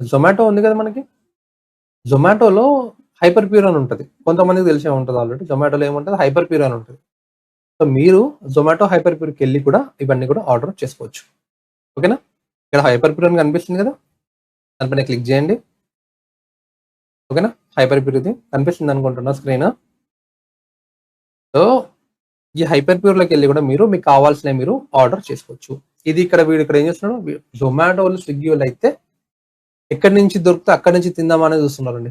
జొమాటో ఉంది కదా మనకి. జొమాటోలో హైపర్ ప్యూర్ అని ఉంటది. కొంతమందికి తెలిసే ఉంటది ఆల్రెడీ. జొమాటోలో ఏముంటది హైపర్ ప్యూర్ అని ఉంటది. సో, మీరు జొమాటో హైపర్ ప్యూర్‌కెళ్ళి కూడా ఇవన్నీ కూడా ఆర్డర్ చేసుకోవచ్చు. ఓకేనా? ఇక్కడ హైపర్ ప్యూర్ అని కనిపిస్తుంది కదా! దానిపైన క్లిక్ చేయండి. ఓకేనా? హైపర్ ప్యూర్ ఇది కనిపిస్తుందనుకుంటున్నా స్క్రీను. సో, ఈ హైపర్ ప్యూర్‌లోకెళ్ళి కూడా మీకు కావాల్సినవి మీరు ఆర్డర్ చేసుకోవచ్చు. ఇది ఇక్కడ వీడు ఇక్కడ ఏం చేస్తున్నాడు జొమాటోలు, స్విగ్గీ‌వోళ్ళు అయితే ఎక్కడి నుంచి దొరికితే అక్కడి నుంచి తిందామనే చూస్తున్నారండి.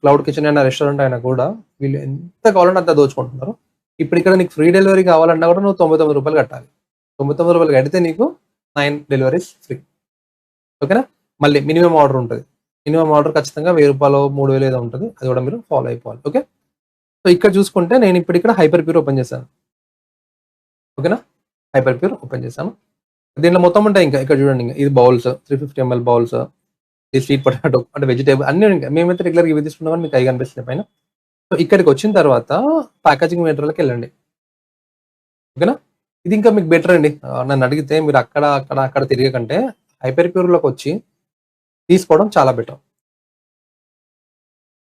క్లౌడ్ కిచెన్ అయినా, రెస్టారెంట్ అయినా కూడా వీళ్ళు ఎంత కావాలంటే అంత దోచుకుంటున్నారు. ఇప్పుడు ఇక్కడ నీకు ఫ్రీ డెలివరీ కావాలన్నా కూడా నువ్వు రూ. 99 కట్టాలి. రూ. 99 కడితే నీకు 9 డెలివరీస్ ఫ్రీ. ఓకేనా? మళ్ళీ మినిమమ్ ఆర్డర్ ఉంటది. మినిమమ్ ఆర్డర్ ఖచ్చితంగా రూ. 1000, 3000 ఏదో ఉంటది. అది కూడా మీరు ఫాలో అయిపోవాలి. ఓకే. సో, ఇక్కడ చూసుకుంటే నేను ఇప్పుడు ఇక్కడ హైపర్ ప్యూర్ ఓపెన్ చేశాను. ఓకేనా? హైపర్ ప్యూర్ ఓపెన్ చేశాను. దీంట్లో మొత్తం ఉంటాయి ఇంకా. ఇక్కడ చూడండి ఇంక ఇది బౌల్స్ 350 ఎంఎల్ బౌల్స్. ఈ స్వీట్ పొటాటో అంటే వెజిటబుల్ అన్నీ ఉంటాయి. మేమైతే రెగ్యులర్‌గా ఇవి తీసుకున్నాం కానీ మీకు అయి కనిపిస్తున్నాయి పైన. సో, ఇక్కడికొచ్చిన తర్వాత ప్యాకేజింగ్ మెటీరియల్‌కెళ్ళండి. ఓకేనా? ఇది ఇంకా మీకు బెటర్ అండి. నన్నడిగితే మీరు అక్కడ తిరిగే కంటే హైపర్ ప్యూర్‌లోకొచ్చి తీసుకోవడం చాలా బెటర్.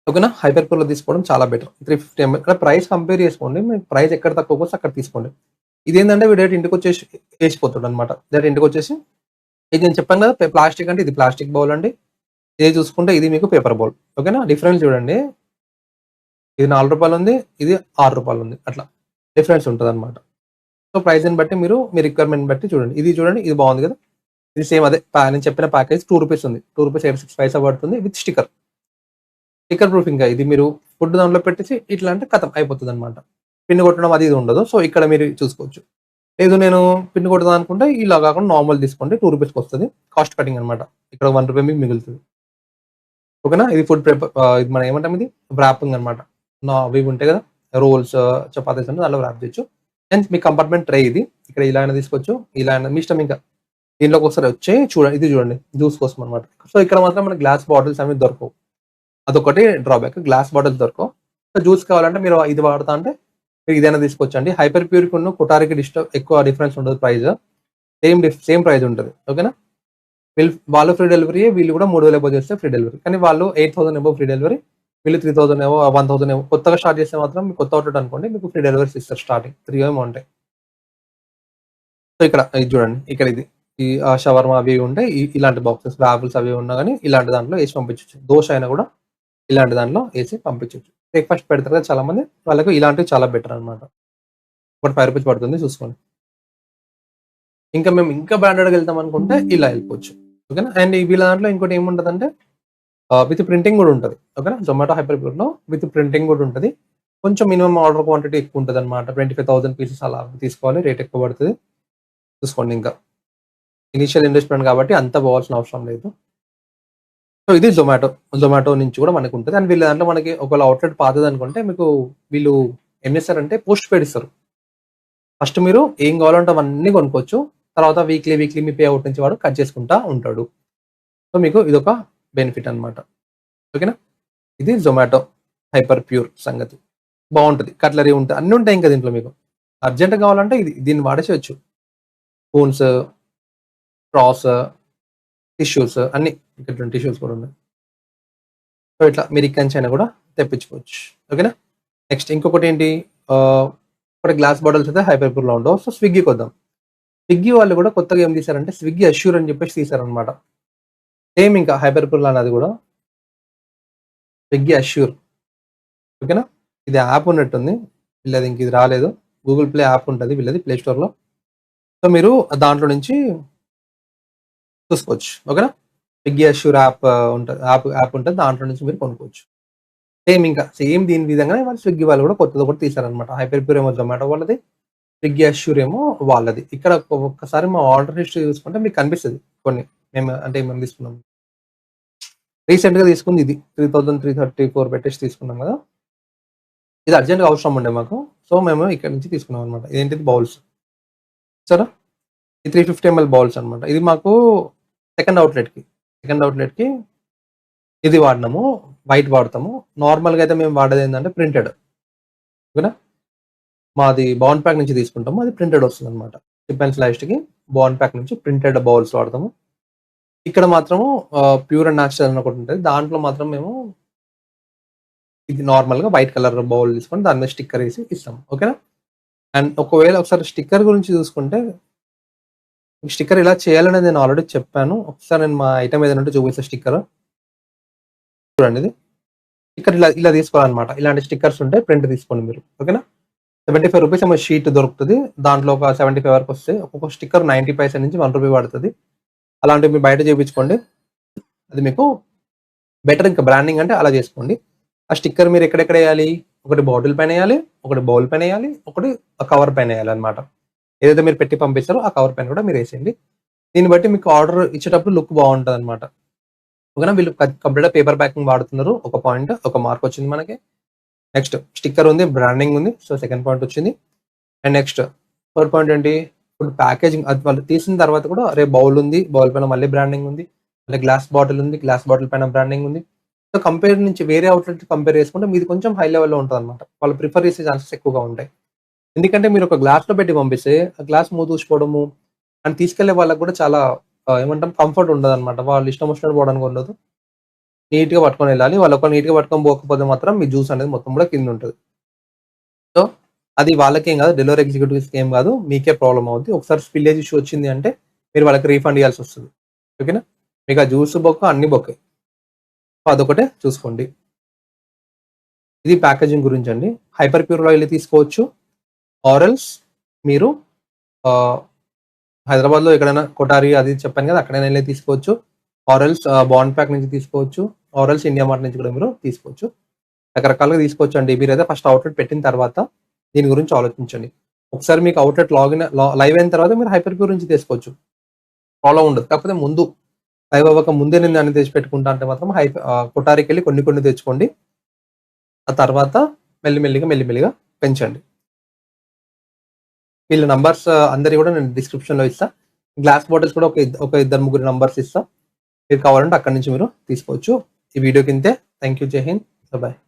ఓకేనా? హైపర్ ప్యూర్‌లో తీసుకోవడం చాలా బెటర్. 350 ఎంఎల్ ఇక్కడ ప్రైస్ కంపేర్ చేసుకోండి. మీకు ప్రైస్ ఎక్కడ తక్కువకొస్తే అక్కడ తీసుకోండి. ఇదేంటంటే వీడు డైరెక్ట్ ఇంటికొచ్చేసి ఏసిపోతాడనమాట. డైరెక్ట్ ఇంటికొచ్చేసి ఇది నేను చెప్పాను కదా! ప్లాస్టిక్ అంటే ఇది ప్లాస్టిక్ బౌల్ అండి. ఇది చూసుకుంటే ఇది మీకు పేపర్ బౌల్. ఓకేనా? డిఫరెన్స్ చూడండి. ఇది రూ. 4 ఉంది. ఇది రూ. 6 ఉంది. అట్లా డిఫరెన్స్ ఉంటదనమాట. సో, ప్రైస్‌ని బట్టి మీరు మీ రిక్వైర్మెంట్‌ని బట్టి చూడండి. ఇది చూడండి. ఇది బాగుంది కదా! ఇది సేమ్ అదే నేను చెప్పిన ప్యాకేజ్ రూ. 2 ఉంది. రూ. 2.86 పడుతుంది విత్ స్టిక్కర్. స్టిక్కర్ ప్రూఫ్ ఇంకా ఇది మీరు ఫుడ్ దాంట్లో పెట్టేసి ఇట్లా అంటే ఖతం అయిపోతదనమాట. పిన్ కొట్టడం అది ఇది ఉండదు. సో, ఇక్కడ మీరు చూసుకోవచ్చు. లేదు నేను పిన్ కొడదాం అనుకుంటే ఇలా కాకుండా నార్మల్ తీసుకోండి. రూ. 2కొస్తది. కాస్ట్ కటింగ్ అనమాట. ఇక్కడ రూ. 1 మీకు మిగులుతది. ఓకేనా? ఇది ఫుడ్ ఇది మనం ఏమంటాం ఇది వ్రాపింగ్ అనమాట. అవి ఉంటాయి కదా! రోల్స్, చపాతీస్ అంటే దాంట్లో వ్రాప్ చేయొచ్చు. అండ్ మీ కంపార్ట్మెంట్ ట్రే ఇది. ఇక్కడ ఇలా అయినా తీసుకోవచ్చు. ఇలా అయినా మీ ఇష్టం ఇంకా. దీంట్లోకి ఒకసారి వచ్చి ఇది చూడండి జ్యూస్ కోసం అనమాట. సో, ఇక్కడ మాత్రం మనకి గ్లాస్ బాటిల్స్ అనేవి దొరకవు. అదొకటి డ్రాబ్యాక్. గ్లాస్ బాటిల్స్ దొరకవు. సో, జ్యూస్ కావాలంటే మీరు ఇది వాడతా అంటే మీరు ఇదైనా తీసుకోవచ్చండి. హైపర్ ప్యూర్‌కును కొటారికి ఎక్కువ డిఫరెన్స్ ఉండదు ప్రైస్. సేమ్ ప్రైస్ ఉంటది. ఓకేనా? వాళ్ళు ఫ్రీ డెలివరీయే వీళ్ళు కూడా 3000 అబోవ్ చేస్తే ఫ్రీ డెలివరీ. కానీ వాళ్ళు 8000 అబోవ్ ఫ్రీ డెలివరీ. వీళ్ళు 3000 ఏమో 1000 ఏమో కొత్తగా స్టార్ట్ చేస్తే మాత్రం మీకు కొత్త అవుట్‌లెట్ అనుకోండి మీకు ఫ్రీ డెలివరీస్ ఇస్తారు స్టార్టింగ్ 3 ఏమో ఉంటాయి. సో, ఇక్కడ ఇది చూడండి. ఇక్కడ ఇది. ఈ షవర్మా అవి ఉంటాయి. ఇలాంటి బాక్సెస్ రాఫుల్స్ అవి ఉన్నా గాని ఇలాంటి దాంట్లో ఏసి పంపించొచ్చు. దోస అయినా కూడా ఇలాంటి దాంట్లో ఏసి పంపించొచ్చు. బ్రేక్‌ఫాస్ట్ పెడతారు కదా చాలా మంది. వాళ్ళకి ఇలాంటివి చాలా బెటర్ అన్నమాట. ఒకటి రూ. 5 పడుతుంది చూసుకోండి. ఇంకా మేము ఇంకా బ్రాండెడ్‌గా వెళ్తాం అనుకుంటే ఇలా వెళ్ళిపోవచ్చు. ఓకేనా? అండ్ వీళ్ళ దాంట్లో ఇంకోటి ఏముంటదంటే విత్ ప్రింటింగ్ గూడా ఉంటది. ఓకేనా? జొమాటో హైపర్ ప్యూర్‌లో విత్ ప్రింటింగ్ గూడా ఉంటది. కొంచెం మినిమమ్ ఆర్డర్ క్వాంటిటీ ఎక్కువ ఉంటదన్నమాట. 25,000 పీసెస్ అలా తీసుకోవాలి. రేట్ ఎక్కువ పడతది. చూసుకోండి ఇంకా. ఇనీషియల్ ఇన్వెస్ట్‌మెంట్ కాబట్టి అంత పోవాల్సిన అవసరం లేదు. సో, ఇది జొమాటో. జొమాటో నుంచి కూడా మనకుంటది. అండ్ వీళ్ళ దాంట్లో మనకి ఒకవేళ అవుట్‌లెట్ పాతదనుకుంటే మీకు వీళ్ళు ఏం చేస్తారంటే పోస్ట్ పెయిడ్ ఇస్తారు. ఫస్ట్ మీరు ఏం కావాలంటే అవన్నీ కొనుక్కోవచ్చు. తర్వాత వీక్లీ మీ పే ఔట్ నుంచి వాడు కట్ చేసుకుంటా ఉంటాడు. సో, మీకు ఇదొక బెనిఫిట్ అన్నమాట. ఓకేనా? ఇది జొమాటో హైపర్ ప్యూర్ సంగతి. బావుంటది. కట్లరీ ఉంటాయి. అన్నీ ఉంటాయి ఇంకా దీంట్లో మీకు. అర్జెంట్‌గా కావాలంటే దీన్ని వాడేసేయొచ్చు. స్పూన్స్, స్ట్రాస్, టిష్యూస్ అన్నీ. ఇక్కడ చూడండి టిష్యూస్ కూడా ఉన్నాయి. సో, ఇట్లా మీరు ఇక్కడి నుంచైనా కూడా తెప్పించుకోవచ్చు. ఓకేనా? నెక్స్ట్ ఇంకొకటేంటి ఇక్కడ గ్లాస్ బాటిల్స్ అయితే హైపర్ ప్యూర్‌లో ఉండవు. సో, స్విగ్గీకొద్దాం. స్విగ్గీ వాళ్ళు కూడా కొత్తగా ఏం తీశారంటే స్విగ్గీ అష్యూర్ అని చెప్పేసి తీశారనమాట. సేమ్ ఇంకా హైపర్ ప్యూర్ లానే అది కూడా. Swiggy Assure. ఓకేనా? ఇది యాప్ ఉన్నట్టుంది. వీళ్ళది ఇంక ఇది రాలేదు. గూగుల్ ప్లే యాప్ ఉంటది వీళ్ళది ప్లే స్టోర్‌లో. సో, మీరు దాంట్లో నుంచి చూసుకోవచ్చు. ఓకేనా? స్విగ్గీ అష్యూర్ యాప్ ఉంటది. యాప్ ఉంటది. దాంట్లో నుంచి మీరు కొనుక్కోవచ్చు. సేమ్ దీని విధంగానే వాళ్ళు స్విగ్గీ వాళ్ళు కూడా కొత్తదొకటి తీశారనమాట. హైపర్ ప్యూర్ ఏమో జొమాటో వాళ్ళది. స్విగ్గీ అష్యూర్ ఏమో వాళ్ళది. ఇక్కడ ఒక్కసారి మా ఆర్డర్ హిస్టరీ చూసుకుంటే మీకు కనిపిస్తది కొన్ని. మేము తీసుకున్నాం. రీసెంట్‌గా తీసుకుంది ఇది. 3334 పెట్టేసి తీసుకున్నాం గదా! ఇది అర్జెంట్‌గా అవసరం ఉండే మాకు. సో, మేము ఇక్కడి నుంచి తీసుకున్నాం అనమాట. ఇదేంటిది బౌల్స్. చూసారా? ఈ 350 ఎంఎల్ బౌల్స్ అనమాట. ఇది మాకు సెకండ్ అవుట్‌లెట్‌కి. సెకండ్ అవుట్‌లెట్‌కి ఇది వాడినాము. వైట్ వాడతాము. నార్మల్‌గా అయితే మేము వాడేదేంటంటే ప్రింటెడ్. ఓకేనా? మాది బౌండ్ ప్యాక్ నుంచి తీసుకుంటాము. అది ప్రింటెడ్ వస్తదనమాట. చిప్ అండ్ స్లైస్డ్‌కి బౌండ్ ప్యాక్ నుంచి ప్రింటెడ్ బౌల్స్ వాడతాము. ఇక్కడ మాత్రము ప్యూర్ అండ్ న్యాచురల్ అని ఒకటి ఉంటుంది. దాంట్లో మాత్రం మేము ఇది నార్మల్‌గా వైట్ కలర్ బౌల్ తీసుకొని దాని మీద స్టిక్కర్ ఏసి ఇస్తాం. ఓకేనా? అండ్ ఒకవేళ ఒకసారి స్టిక్కర్ గురించి చూసుకుంటే, స్టిక్కర్ ఇలా చేయాలనేది నేను ఆల్రెడీ చెప్పాను. ఒకసారి నేను మా ఐటెమ్ ఏదైనా ఉంటే చూపిస్తా స్టిక్కర్. చూడండి ఇది. స్టిక్కర్ ఇలా తీసుకోవాలన్నమాట. ఇలాంటి స్టిక్కర్స్ ఉంటాయి. ప్రింట్ తీసుకోండి మీరు. ఓకేనా? ₹75 ఏమో షీట్ దొరుకుతది. దాంట్లో ఒక 75 వరకు వస్తాయి. ఒక్కొక్క స్టిక్కర్ 90 పైసా నుంచి ₹1 పడతది. అలాంటివి మీరు బయట చేపించుకోండి. అది మీకు బెటర్. ఇంకా బ్రాండింగ్ అంటే అలా చేసుకోండి. ఆ స్టిక్కర్ మీరు ఎక్కడెక్కడ వేయాలి? ఒకటి బాటిల్ పైన వేయాలి, ఒకటి బౌల్ పైన వేయాలి, ఒకటి కవర్ పైన వేయాలన్నమాట. ఏదైతే మీరు పెట్టి పంపిస్తారో ఆ కవర్ పైన కూడా మీరు వేసేయండి. దీన్ని బట్టి మీకు ఆర్డర్ ఇచ్చేటప్పుడు లుక్ బాగుంటదన్నమాట. ఓకేనా? వీళ్ళు కంప్లీట్‌గా పేపర్ ప్యాకింగ్ వాడుతున్నారు. ఒక పాయింట్, ఒక మార్క్ వచ్చింది మనకి. నెక్స్ట్ స్టిక్కర్ ఉంది, బ్రాండింగ్ ఉంది. సో సెకండ్ పాయింట్ వచ్చింది. అండ్ నెక్స్ట్ థర్డ్ పాయింట్ ఏంటి? ఇప్పుడు ప్యాకేజింగ్ అది వాళ్ళు తీసిన తర్వాత కూడా అరే బౌల్ ఉంది, బౌల్ పైన మళ్ళీ బ్రాండింగ్ ఉంది. మళ్ళీ గ్లాస్ బాటిల్ ఉంది, గ్లాస్ బాటిల్ పైన బ్రాండింగ్ ఉంది. సో కంపేర్ నుంచి వేరే అవుట్‌లెట్ కంపేర్ చేసుకుంటే మీది కొంచెం హై లెవెల్‌లో ఉంటదన్నమాట. వాళ్ళు ప్రిఫర్ చేసే ఛాన్సెస్ ఎక్కువగా ఉంటాయి. ఎందుకంటే మీరు ఒక గ్లాస్‌లో పెట్టి పంపిస్తే ఆ గ్లాస్ మూతూసిపోవడము అండ్ తీసుకెళ్ళే వాళ్ళకి కూడా చాలా ఏమంటాం కంఫర్ట్ ఉండదన్నమాట. వాళ్ళు ఇష్టం వచ్చినట్టు పోవడానికి ఉండదు. నీట్‌గా పట్టుకొని వెళ్ళాలి. వాళ్ళు ఒకవేళ నీట్‌గా పట్టుకొని పోకపోతే మాత్రం మీ జ్యూస్ అనేది మొత్తం కూడా కింద ఉంటది. సో అది వాళ్ళకేం కాదు. డెలివరీ ఎగ్జిక్యూటివ్స్‌కి ఏం కాదు. మీకే ప్రాబ్లమ్ అవుద్ది. ఒకసారి స్పిల్లేజ్ ఇష్యూ వచ్చింది అంటే మీరు వాళ్ళకి రీఫండ్ ఇయ్యాల్సొస్తది. ఓకేనా? మీకు ఆ జ్యూస్ బొక్క అన్ని బొక్కే. సో అదొకటే చూసుకోండి. ఇది ప్యాకేజింగ్ గురించండి. హైపర్ ప్యూర్‌లో ఎళ్లి తీసుకోవచ్చు. ఆర్ ఎల్స్ మీరు ఆహ్, హైదరాబాద్‌లో ఎక్కడైనా కొఠారి అది చెప్పాను కదా! అక్కడైనా ఎళ్లి తీసుకోవచ్చు. ఆర్ ఎల్స్ బాండ్ ప్యాక్ నుంచి తీసుకోవచ్చు. ఆర్ ఎల్స్ ఇండియా మార్ట్ నుంచి కూడా మీరు తీసుకోవచ్చు. రకరకాలుగా తీసుకోవచ్చండి. మీరైతే ఫస్ట్ అవుట్‌లెట్ పెట్టిన తర్వాత దీని గురించి ఆలోచించండి. ఒకసారి మీకు అవుట్‌లెట్ లైవ్ అయిన తర్వాత మీరు హైపర్ ప్యూర్ నుంచి తీసుకోవచ్చు. ప్రాబ్లమ్ ఉండదు. కాకపోతే ముందు లైవ్ అవ్వక ముందే నేను దాన్ని తెచ్చిపెట్టుకుంటా అంటే మాత్రం కొఠారికెళ్ళి కొన్ని కొన్ని తెచ్చుకోండి. ఆ తర్వాత మెల్లిమెల్లిగా పెంచండి. వీళ్ళ నంబర్స్ అందరివి కూడా నేను డిస్క్రిప్షన్‌లో ఇస్తా. గ్లాస్ బాటిల్స్ కూడా ఒక ఇద్దరు ముగ్గురు నంబర్స్ ఇస్తా. మీరు కావాలంటే అక్కడి నుంచి మీరు తీసుకోవచ్చు. ఈ వీడియో కింతే. Thank you. జై హింద్. బాయ్.